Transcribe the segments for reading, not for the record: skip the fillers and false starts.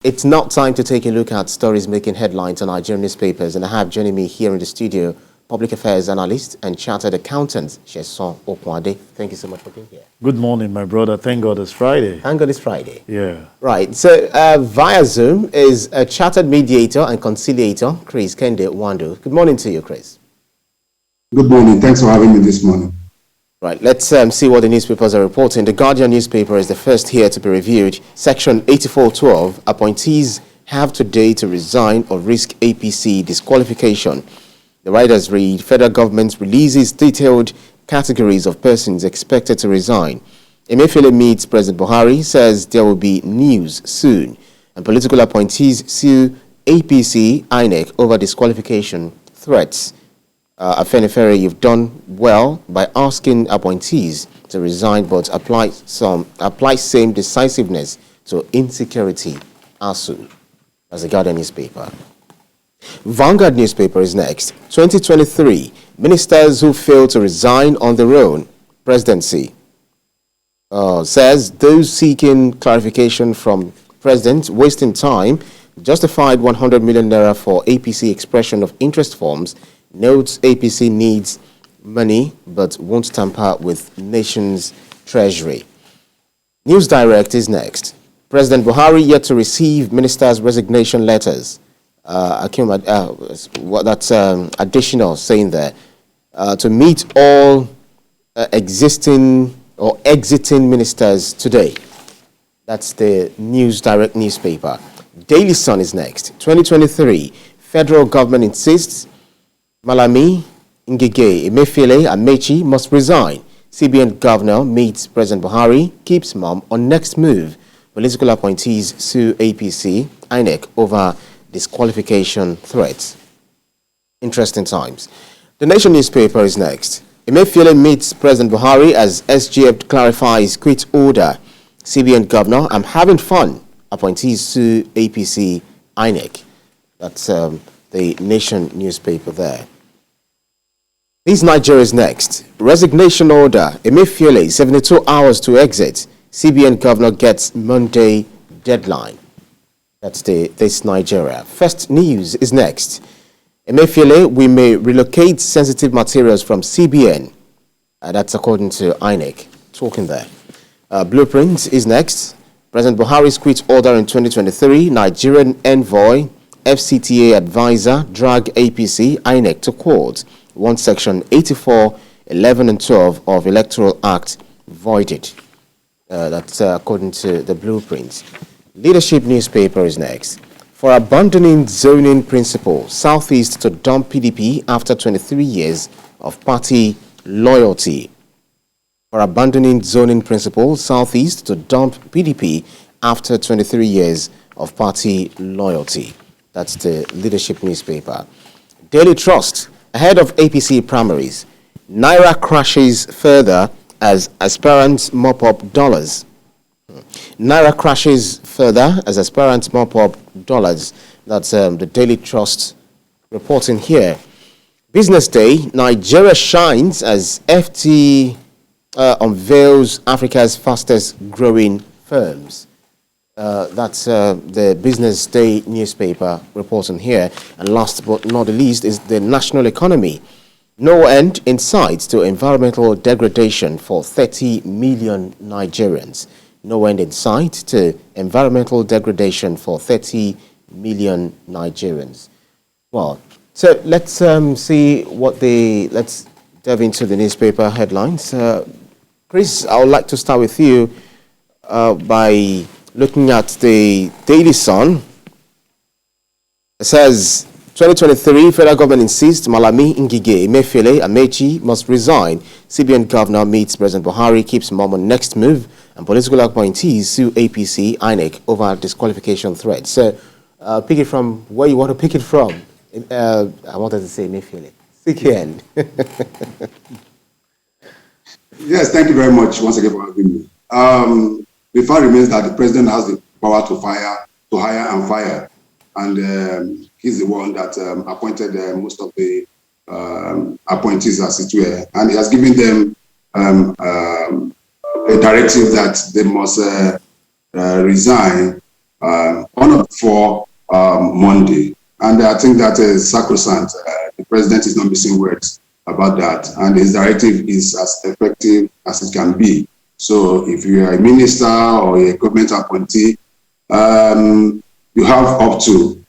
It's now time to take a look at stories making headlines on Nigerian newspapers, and I have joining me here in the studio public affairs analyst and chartered accountant Sheson Okwade. Thank you so much for being here. Good morning, my brother. Thank God it's Friday. Thank God it's Friday. Yeah. Right. So via Zoom is a chartered mediator and conciliator, Chris Kende Wando. Good morning to you, Chris. Good morning. Thanks for having me this morning. Right, let's see what the newspapers are reporting. The Guardian newspaper is the first here to be reviewed. Section 8412, appointees have today to resign or risk APC disqualification. The writers read, federal government releases detailed categories of persons expected to resign. Emefiele meets President Buhari, says there will be news soon. And political appointees sue APC, INEC over disqualification threats. Emefiele, you've done well by asking appointees to resign, but apply same decisiveness to insecurity. ASU, as the Guardian newspaper. Vanguard newspaper is next. 2023 ministers who fail to resign on their own presidency. Says those seeking clarification from president wasting time. Justified 100 million naira for APC expression of interest forms. Notes APC needs money but won't tamper with nation's treasury. News Direct is next. President Buhari yet to receive ministers' resignation letters. That's additional saying there. To meet all existing or exiting ministers today. That's the News Direct newspaper. Daily Sun is next. 2023, federal government insists Malami, Ngige, Emefiele, Amachi must resign. CBN governor meets President Buhari, keeps mum on next move. Political appointees sue APC, INEC over disqualification threats. Interesting times. The Nation newspaper is next. Emefiele meets President Buhari as SGF clarifies quit order. CBN governor, I'm having fun. Appointees sue APC, INEC. That's the Nation newspaper there. This Nigeria is next. Resignation order. Emefiele, 72 hours to exit. CBN governor gets Monday deadline. That's this Nigeria. First News is next. Emefiele, we may relocate sensitive materials from CBN. That's according to INEC. Talking there. Blueprint is next. President Buhari's quit order in 2023. Nigerian envoy, FCTA advisor, drag APC, INEC to court. One section 84, 11 and 12 of Electoral Act voided. That's according to the blueprint. Leadership newspaper is next. For abandoning zoning principle, Southeast to dump PDP after 23 years of party loyalty. For abandoning zoning principle, Southeast to dump PDP after 23 years of party loyalty. That's the Leadership newspaper. Daily Trust, ahead of APC primaries. Naira crashes further as aspirants mop up dollars. Naira crashes further as aspirants mop up dollars. That's the Daily Trust reporting here. Business Day, Nigeria shines as FT unveils Africa's fastest growing firms. That's the Business Day newspaper reporting here. And last but not the least is the national economy. No end in sight to environmental degradation for 30 million Nigerians. No end in sight to environmental degradation for 30 million Nigerians. Well, so let's see what let's delve into the newspaper headlines. Chris, I would like to start with you by looking at the Daily Sun. It says, 2023, federal government insists Malami, Ngige, Emefiele, Amachi must resign. CBN governor meets President Buhari, keeps mum on next move, and political appointees sue APC, INEC over disqualification threats. So, pick it from where you want to pick it from. I wanted to say Emefiele. CKN. Yes, thank you very much once again for having me. The fact remains that the president has the power to hire and fire. And he's the one that appointed most of the appointees as it were. And he has given them a directive that they must resign on or before Monday. And I think that is sacrosanct. The president is not missing words about that. And his directive is as effective as it can be. So if you are a minister or a government appointee, you have up to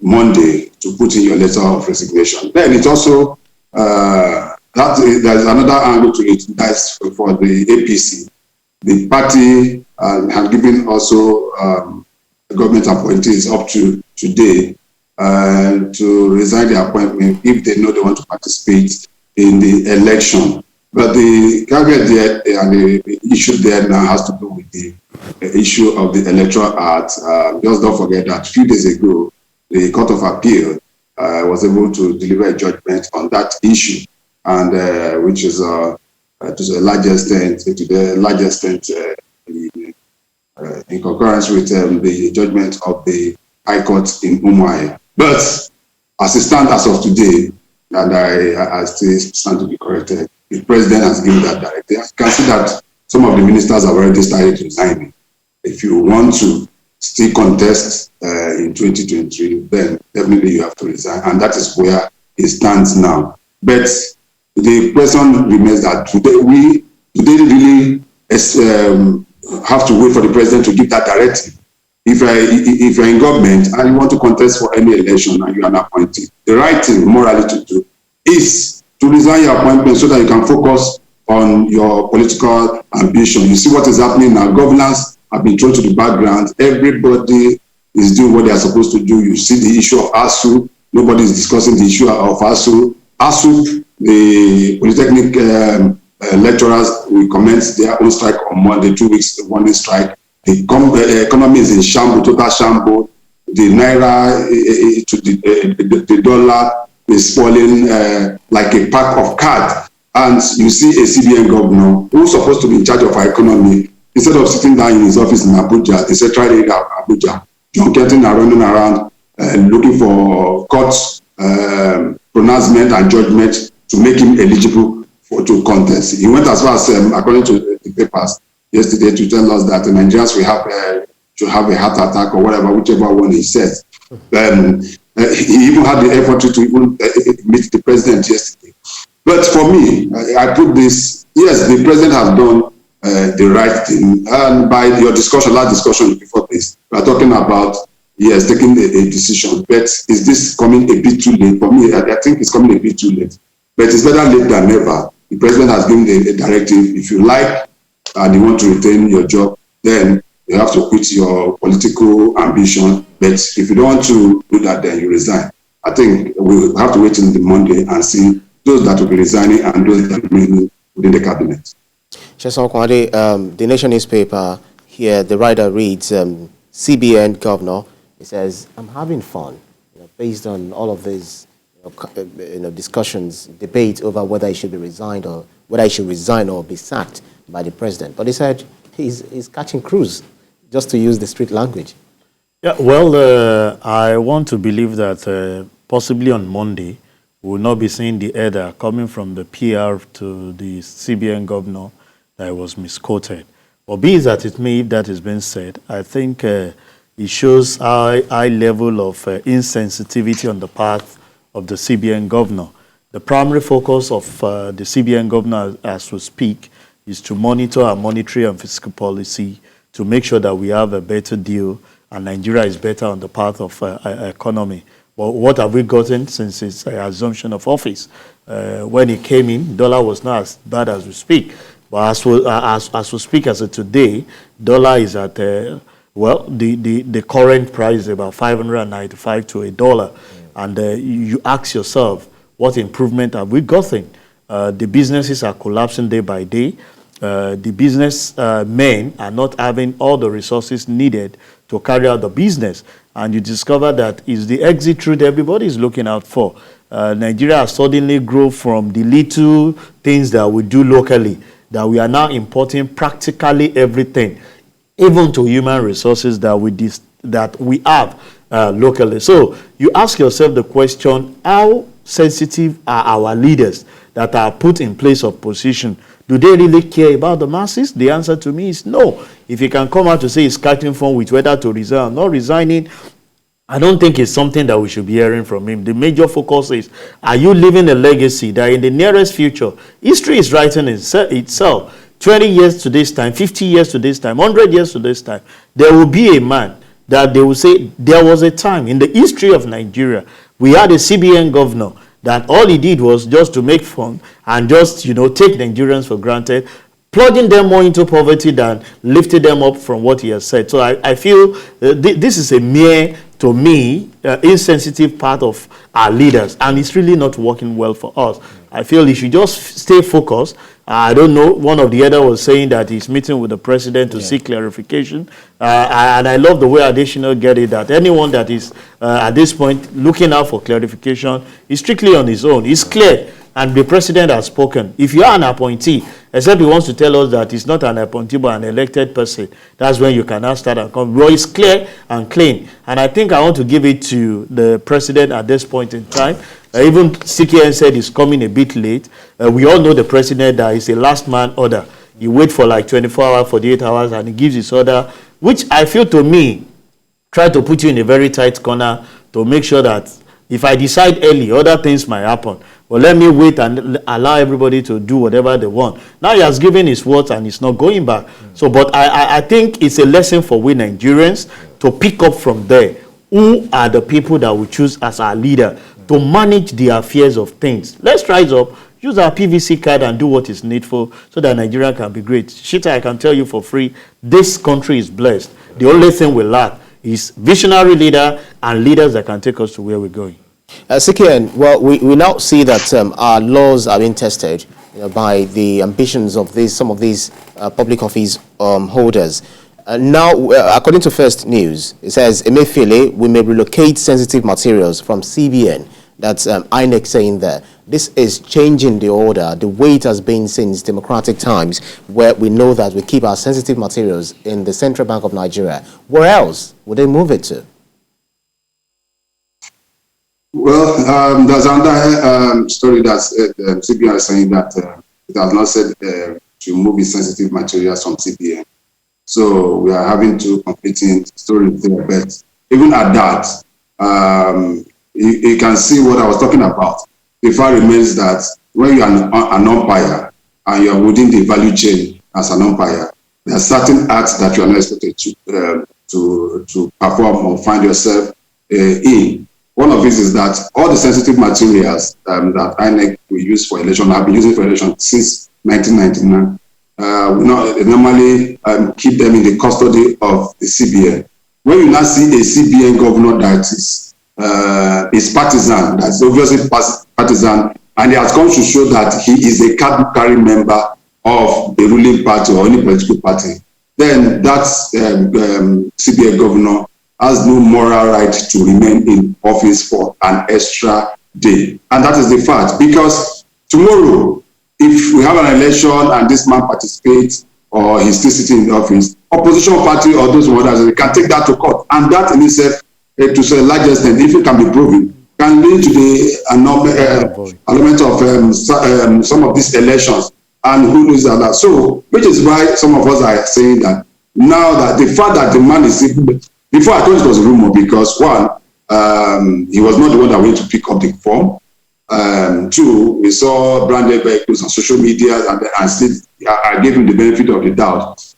Monday to put in your letter of resignation. Then it also, there's another angle to it. That's for the APC. The party has given also government appointees up to today to resign their appointment if they know they want to participate in the election. But the caveat there and the issue there now has to do with the issue of the Electoral Act. Just don't forget that a few days ago, the Court of Appeal was able to deliver a judgment on that issue, and which is to the largest extent, in concurrence with the judgment of the High Court in Umuahia. But as it stands as of today, and I still stand to be corrected, the president has given that directive. You can see that some of the ministers have already started resigning. If you want to still contest in 2023, then definitely you have to resign, and that is where it stands now. But the question remains that today we really have to wait for the president to give that directive. If you're in government and you want to contest for any election and you are an appointee, the right thing morally to do is to resign your appointment so that you can focus on your political ambition. You see what is happening now. Governance have been thrown to the background. Everybody is doing what they are supposed to do. You see the issue of ASU. Nobody is discussing the issue of ASU. ASU, the Polytechnic lecturers will commence their own strike on Monday, 2 weeks warning strike. The economy is in shambles, total shambles. The naira to the dollar is falling like a pack of cards. And you see a CBN governor who's supposed to be in charge of our economy, instead of sitting down in his office in Abuja, the central area of Abuja, junketing and running around looking for court pronouncement and judgment to make him eligible to contest. He went as far as, according to the papers yesterday, to tell us that the Nigerians will have a heart attack or whatever, whichever one he says. He even had the effort to even meet the president yesterday. But for me, I put this, yes, the president has done the right thing. And by your discussion, last discussion before this, we are talking about, yes, taking a decision. But is this coming a bit too late? For me, I think it's coming a bit too late. But it's better late than never. The president has given a directive. If you like and you want to retain your job, then you have to quit your political ambition. But if you don't want to do that, then you resign. I think we'll have to wait until the Monday and see those that will be resigning and those that will be within the cabinet. Sheson Kwade, the Nation newspaper here, the writer reads, CBN governor, he says, I'm having fun, based on all of these discussions, debate over whether he should be resigned or whether he should resign or be sacked by the president. But he said he's catching cruise, just to use the street language. Yeah, well, I want to believe that possibly on Monday, we will not be seeing the header coming from the PR to the CBN governor that was misquoted. But be that it may, if that is being said, I think it shows high level of insensitivity on the part of the CBN governor. The primary focus of the CBN governor as we speak is to monitor our monetary and fiscal policy to make sure that we have a better deal and Nigeria is better on the path of economy. But what have we gotten since its assumption of office? When it came in, dollar was not as bad as we speak. But as we speak as of today, dollar is at, the current price is about 595 to $1. And you ask yourself, what improvement have we gotten? The businesses are collapsing day by day. The business men are not having all the resources needed to carry out the business. And you discover that is the exit route everybody is looking out for. Nigeria has suddenly grown from the little things that we do locally, that we are now importing practically everything, even to human resources that we have locally. So you ask yourself the question, how sensitive are our leaders that are put in place of position Do they really care about the masses? The answer to me is no. If he can come out to say he's catching phone with whether to resign or not resigning, I don't think it's something that we should be hearing from him. The major focus is, are you leaving a legacy that in the nearest future, history is writing itself. 20 years to this time, 50 years to this time, 100 years to this time, there will be a man that they will say, there was a time in the history of Nigeria, we had a CBN governor that all he did was just to make fun and just, take Nigerians for granted, plunging them more into poverty than lifting them up from what he has said. So I feel this is a mere, to me, insensitive part of our leaders, and it's really not working well for us. I feel he should just stay focused. I don't know, one of the other was saying that he's meeting with the president to seek clarification. And I love the way additional get it, that anyone that is at this point looking out for clarification is strictly on his own. It's clear, and the president has spoken. If you are an appointee, except he wants to tell us that he's not an appointee but an elected person, that's when you can now start and come. Well, it's clear and clean. And I think I want to give it to the president at this point in time. Even CKN said he's coming a bit late. We all know the president that is a last man order. You wait for like 24 hours, 48 hours, and he gives his order, which I feel, to me, try to put you in a very tight corner to make sure that if I decide early, other things might happen. Well, let me wait and allow everybody to do whatever they want. Now he has given his words and he's not going back. So, but I think it's a lesson for we Nigerians to pick up from there. Who are the people that we choose as our leader to manage the affairs of things? Let's rise up, use our PVC card and do what is needful so that Nigeria can be great. Shita, I can tell you for free, this country is blessed. The only thing we lack is visionary leader and leaders that can take us to where we're going. CKN, well, we now see that our laws are being tested by the ambitions of some of these public office holders. Now, according to First News, it says Emefiele, we may relocate sensitive materials from CBN. That's INEC saying that. This is changing the order, the way it has been since democratic times, where we know that we keep our sensitive materials in the Central Bank of Nigeria. Where else would they move it to? Well, there's another story that CBN is saying that it has not said to move its sensitive materials from CBN. So we are having two competing stories there. But even at that, you can see what I was talking about. The fact remains that when you are an umpire and you are within the value chain as an umpire, there are certain acts that you are not expected to perform or find yourself in. One of these is that all the sensitive materials that INEC will use for election have been using for election since 1999. We normally keep them in the custody of the CBN. When you now see a CBN governor that is partisan, that's obviously partisan, and he has come to show that he is a card-carrying member of the ruling party or any political party, then that CBN governor has no moral right to remain in office for an extra day. And that is the fact, because tomorrow, if we have an election and this man participates or he's still sitting in the office, opposition party or those others can take that to court. And that in itself, to a large extent, if it can be proven, can lead to the element of some of these elections. And who knows that? So, which is why some of us are saying that now that the fact that the man is simply, before I thought it was a rumor, because one, he was not the one that went to pick up the form. Two, we saw branded vehicles on social media, and still, I gave him the benefit of the doubt.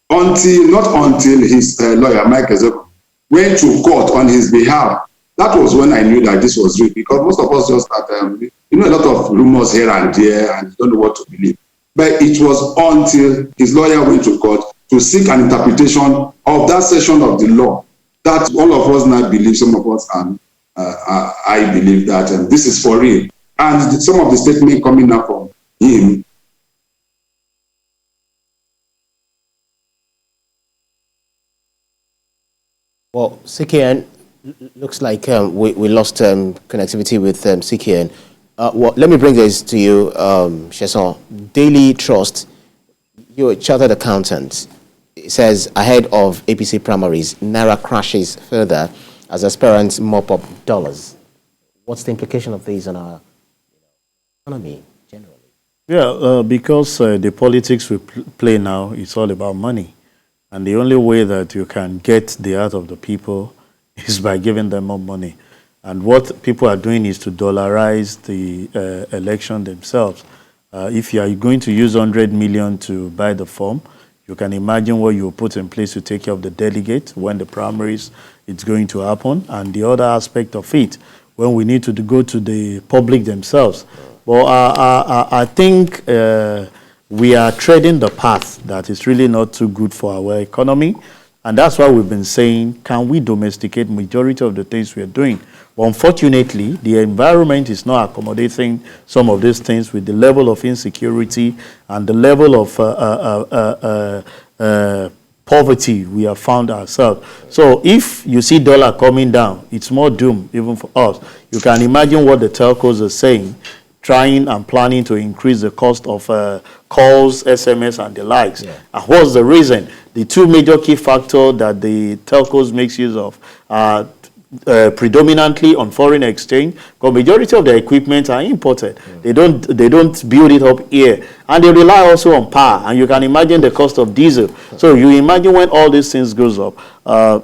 Not until his lawyer, Mike Ezeko, went to court on his behalf. That was when I knew that this was real, because most of us just had, a lot of rumors here and there, and you don't know what to believe. But it was until his lawyer went to court to seek an interpretation of that section of the law that all of us now believe, some of us, and I believe that this is for real. And some of the statements coming up from him. Well, CKN, looks like we lost connectivity with CKN. Well, let me bring this to you, Chesson. Daily Trust, you're a chartered accountant. It says, ahead of APC primaries, Naira crashes further as aspirants mop up dollars. What's the implication of these on our economy generally? Yeah, because the politics we play now, it's all about money. And the only way that you can get the heart of the people is by giving them more money. And what people are doing is to dollarize the election themselves. If you are going to use 100 million to buy the form, you can imagine what you put in place to take care of the delegate when the primaries it's going to happen. And the other aspect of it, when we need to go to the public themselves. Well, I think we are treading the path that is really not too good for our economy. And that's why we've been saying, can we domesticate majority of the things we are doing? But unfortunately, the environment is not accommodating some of these things with the level of insecurity and the level of poverty we have found ourselves. So if you see dollar coming down, it's more doom even for us. You can imagine what the telcos are saying, trying and planning to increase the cost of calls, SMS, and the likes. Yeah. And what's the reason? The two major key factors that the telcos makes use of are predominantly on foreign exchange, because majority of their equipment are imported. They don't build it up here, and they rely also on power. And you can imagine the cost of diesel. So you imagine when all these things goes up,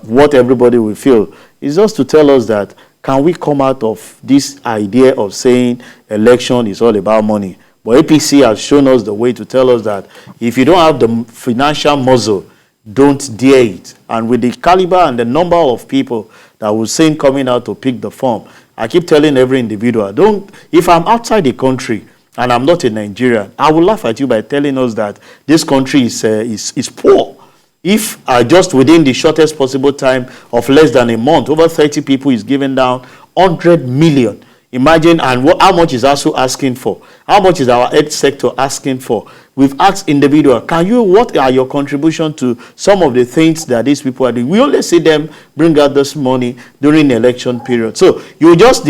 what everybody will feel. It's just to tell us that, can we come out of this idea of saying election is all about money? But APC has shown us the way to tell us that if you don't have the financial muscle, don't dare it. And with the caliber and the number of people that we're seeing coming out to pick the form, I keep telling every individual, if I'm outside the country and I'm not a Nigerian, I will laugh at you by telling us that this country is poor. If just within the shortest possible time of less than a month, over 30 people is giving down 100 million. Imagine, and how much is ASU asking for? How much is our health sector asking for? We've asked individual, what are your contribution to some of the things that these people are doing? We only see them bring out this money during the election period. So you just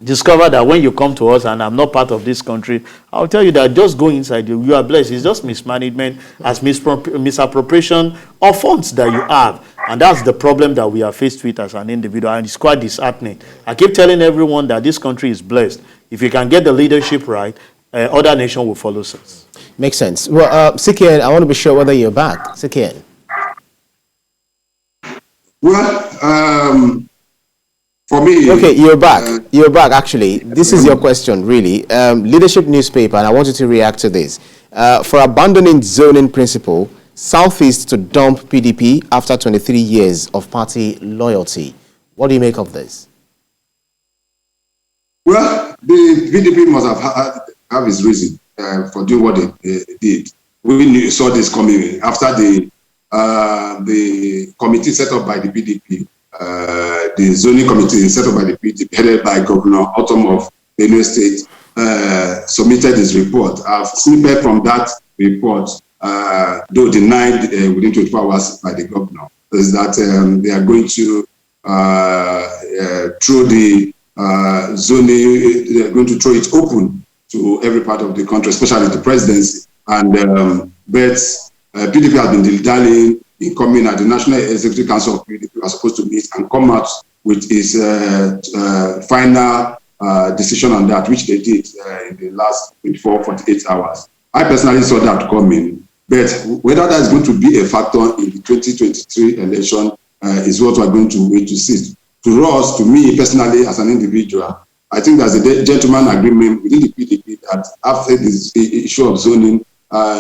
discover that when you come to us and I'm not part of this country, I'll tell you that just go inside, you are blessed. It's just mismanagement as misappropriation of funds that you have. And that's the problem that we are faced with as an individual, and it's quite disheartening. I keep telling everyone that this country is blessed. If you can get the leadership right, other nations will follow us. Makes sense. Well, Sikian, I want to be sure whether you're back. Sikian. Well, for me... Okay, you're back. You're back, actually. This is your question, really. Leadership newspaper, and I want you to react to this. For abandoning zoning principle, Southeast to dump PDP after 23 years of party loyalty. What do you make of this? Well, the PDP must have its reason for doing what they did. We saw this coming after the committee set up by the PDP, the zoning committee set up by the PDP, headed by Governor Autumn of Benue State, submitted his report. I've snippet from that report, though denied within 24 hours by the governor, is that they are going to throw the zoning, they are going to throw it open to every part of the country, especially the presidency. And but PDP has been dilly-dallying in coming at the National Executive Council of PDP are supposed to meet and come out with his final decision on that, which they did in the last 48 hours. I personally saw that coming, but whether that is going to be a factor in the 2023 election is what we're going to wait to see. To us, to me personally, as an individual, I think there's a gentleman agreement within the PDP that after this issue of zoning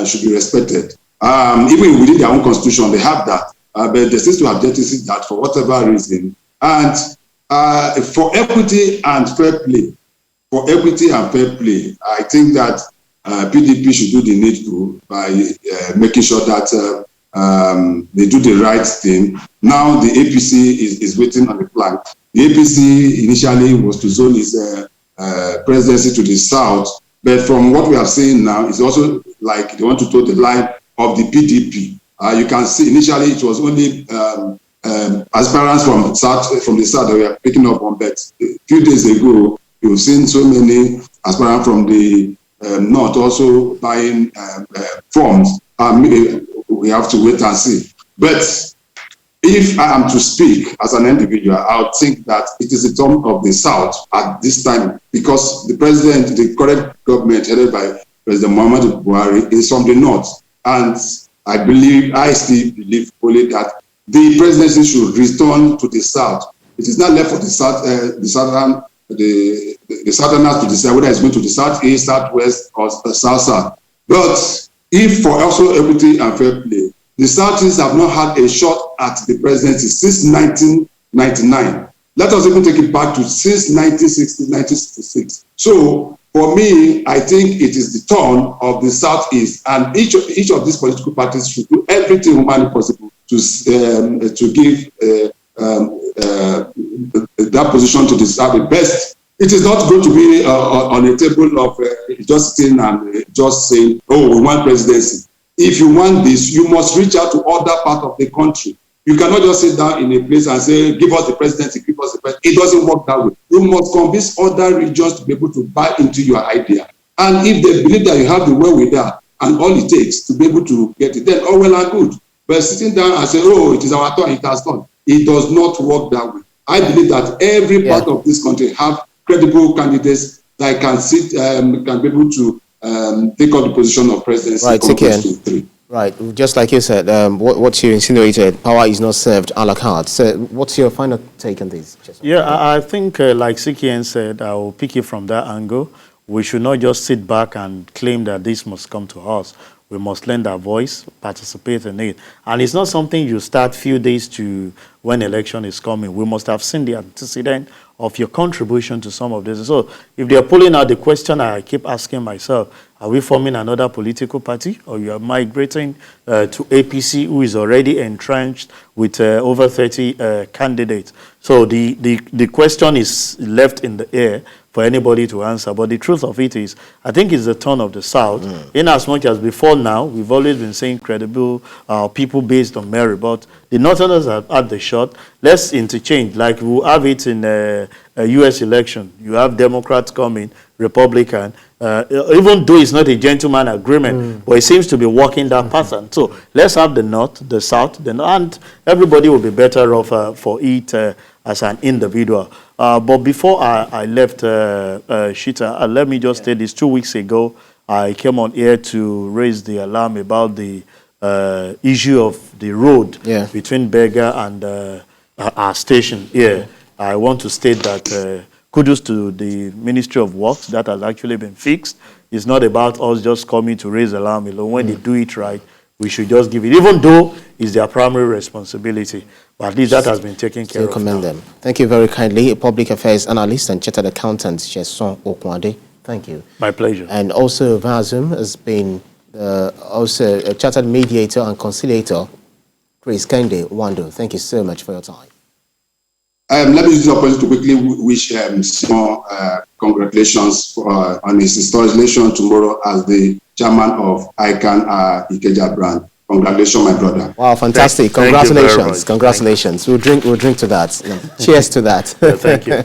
should be respected. Even within their own constitution, they have that, but they seem to have jettisoned that for whatever reason. And for equity and fair play, I think that PDP should do the needful by making sure that they do the right thing. Now the APC is waiting on the flank. The APC initially was to zone its presidency to the south, but from what we have seen now, it's also like they want to toe the line of the PDP. You can see initially it was only aspirants from the south that we are picking up on, but a few days ago, you've seen so many aspirants from the north also buying forms. We have to wait and see. But if I am to speak as an individual, I would think that it is the turn of the South at this time, because the president, the current government headed by President Muhammadu Buhari is from the north. And I still believe fully that the presidency should return to the south. It is not left for the southerners to decide whether it's going to the southeast, southwest, or south. But if for also equity and fair play, the Southeast have not had a shot at the presidency since 1999. Let us even take it back to since 1960, 1966. So for me, I think it is the turn of the Southeast, and each of these political parties should do everything humanly possible to give that position to the South the best. It is not going to be on a table of just sitting and just saying, oh, we want presidency. If you want this, you must reach out to other parts of the country. You cannot just sit down in a place and say, give us the presidency, give us the presidency. It doesn't work that way. You must convince other regions to be able to buy into your idea. And if they believe that you have the wherewithal and all it takes to be able to get it, then all well and good. But sitting down and say, oh, it is our turn, it has done. It does not work that way. I believe that every part of this country have credible candidates that can be able to take up the position of presidency. Right, right. Just like you said, what you insinuated, power is not served a la carte. So what's your final take on this? Yeah, I think like Sikien said, I will pick it from that angle. We should not just sit back and claim that this must come to us. We must lend our voice, participate in it. And it's not something you start few days to when election is coming. We must have seen the antecedent of your contribution to some of this. So if they are pulling out the question, I keep asking myself, are we forming another political party, or you are migrating to APC, who is already entrenched with over 30 candidates? So the question is left in the air for anybody to answer. But the truth of it is, I think it's the turn of the South. In as much as before now, we've always been saying credible people based on merit, but the Northerners have had the shot. Let's interchange, like we'll have it in a U.S. election. You have Democrats coming, Republican, even though it's not a gentleman agreement, but it seems to be working that pattern. So let's have the North, the South, and everybody will be better off for it as an individual. But before I left Shita, let me just say this. 2 weeks ago, I came on air to raise the alarm about the issue of the road between Berger and our station here. I want to state that kudos to the Ministry of Works that has actually been fixed. It's not about us just coming to raise alarm alone. When they do it right, we should just give it, even though it's their primary responsibility. But at least that has been taken care of. Commend them. Thank you very kindly, Public Affairs Analyst and Chartered Accountant, Sheson Okwade. Thank you. My pleasure. And also, Vazum has been also a Chartered Mediator and Conciliator, Chris Kende Wando. Thank you so much for your time. Let me use the opportunity to quickly wish Simon congratulations on his installation tomorrow as the chairman of ICANN Ikeja brand. Congratulations, my brother. Wow, fantastic. Congratulations. Congratulations. We'll drink to that. Cheers to that. Thank you.